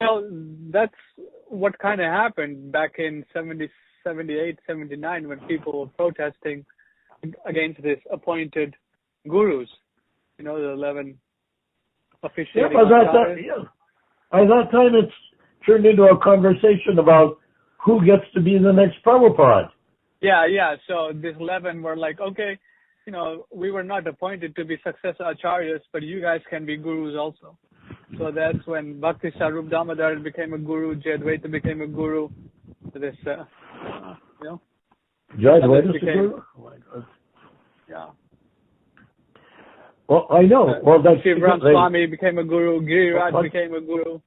Well, that's what kind of happened back in 70, 78, 79 when people were protesting against this appointed gurus. You know, the 11 officiating. Yeah, by that time it's turned into a conversation about who gets to be the next Prabhupada. Yeah. So these 11 were like, okay, you know, we were not appointed to be successor acharyas, but you guys can be gurus also. So that's when Bhakti Sarup Damodar became a guru, Jayadvaita became a guru. This, you know. Jayadvaita became a guru? Oh my God. Yeah. Well, I know. Well, that's Shivram Swami became a guru. Giriraj became a guru.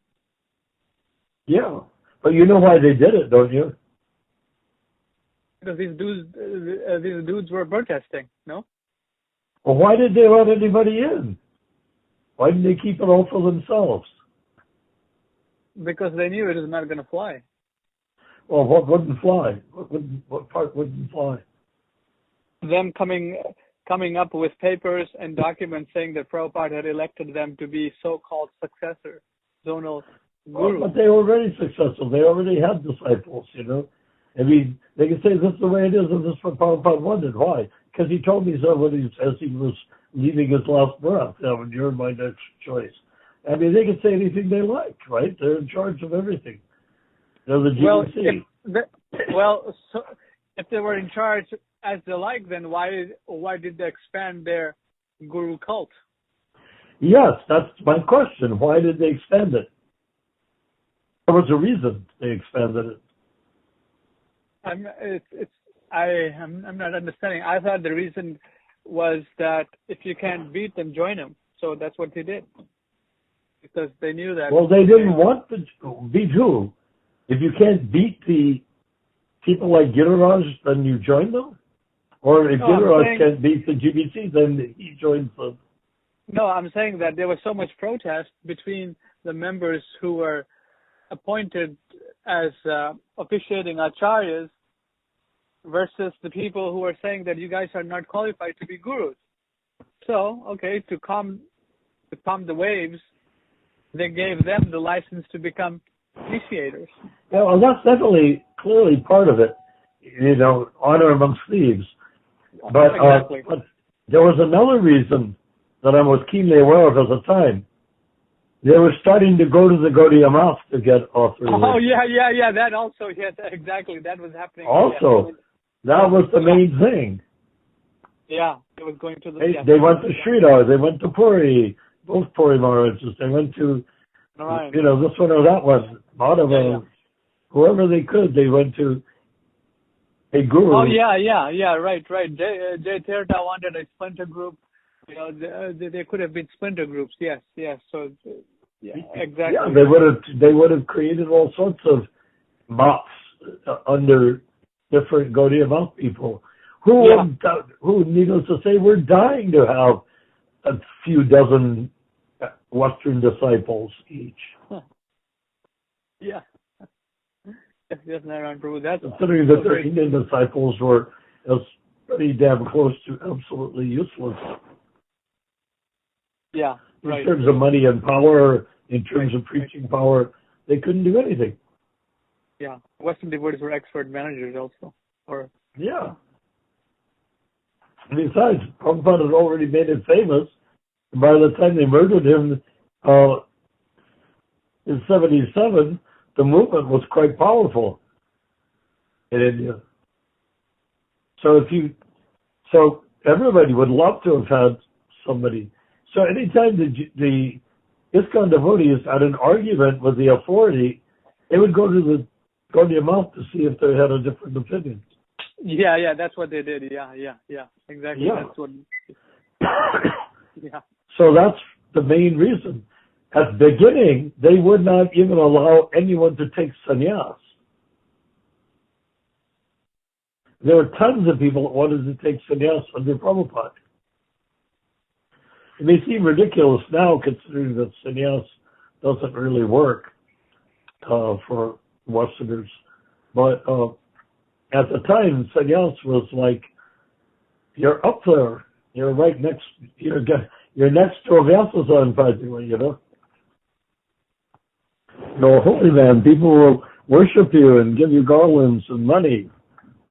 Yeah, but you know why they did it, don't you? Because these dudes were protesting, no? Well, why did they let anybody in? Why didn't they keep it all for themselves? Because they knew it was not going to fly. Well, what wouldn't fly? What part wouldn't fly? Them coming up with papers and documents saying that Prabhupada had elected them to be so-called successor, zonal guru. Well, but they were already successful. They already had disciples, you know. I mean, they could say this is the way it is, and this is what Prabhupada wanted. Why? Because he told me so as he was leaving his last breath. And you're my next choice. I mean, they could say anything they like, right? They're in charge of everything. They're the GBC. So if they were in charge as they like, then why did they expand their guru cult? Yes, that's my question. Why did they expand it? There was a reason they expanded it. I'm not understanding. I thought the reason was that if you can't beat them, join them. So that's what they did. Because they knew that. Well, they didn't want to beat who? If you can't beat the people like Giriraj, then you join them? Or if Giriraj can't beat the GBC, then he joins them? No, I'm saying that there was so much protest between the members who were appointed as officiating acharyas versus the people who are saying that you guys are not qualified to be gurus. So, okay, to calm the waves, they gave them the license to become initiators. Yeah, well, that's definitely clearly part of it. You know, honor amongst thieves. But, exactly. But there was another reason that I was keenly aware of at the time. They were starting to go to the Gaudiya Math to get authorization. Oh, yeah, that also, yes, exactly, that was happening. Also, that was the main thing. Yeah, it was going to the... They went to Sridhar, they went to Puri, both Puri Maharajas, they went to, you know, this one or that one, Madhava, whoever they could, they went to a guru. Oh, yeah, right. Jay Tirtha wanted a splinter group. You know, they could have been splinter groups, yes. So, yeah, exactly. Yeah, they would have created all sorts of mops under different Gaudiya Math people who, needless to say, were dying to have a few dozen Western disciples each. Huh. Yeah. Yes, Narayan Prabhu, that's considering that their Indian disciples were pretty damn close to absolutely useless. Yeah, right. In terms of money and power, in terms of preaching power, they couldn't do anything. Yeah, Western devotees were expert managers also. Yeah. Besides, Prabhupada had already made it famous. And by the time they murdered him in 77, the movement was quite powerful in India. So everybody would love to have had somebody. So anytime the Iskcon devotees had an argument with the authority, they would go to the Gaudiya Math to see if they had a different opinion. Yeah, that's what they did. Yeah, exactly. Yeah. That's what. Yeah. So that's the main reason. At the beginning, they would not even allow anyone to take sannyas. There were tons of people that wanted to take sannyas under Prabhupada. It may seem ridiculous now, considering that sannyas doesn't really work for Westerners, but at the time, sannyas was like, you're up there, you're right next, you're next to a Vyasasan practically, you know. No, holy man, people will worship you and give you garlands and money.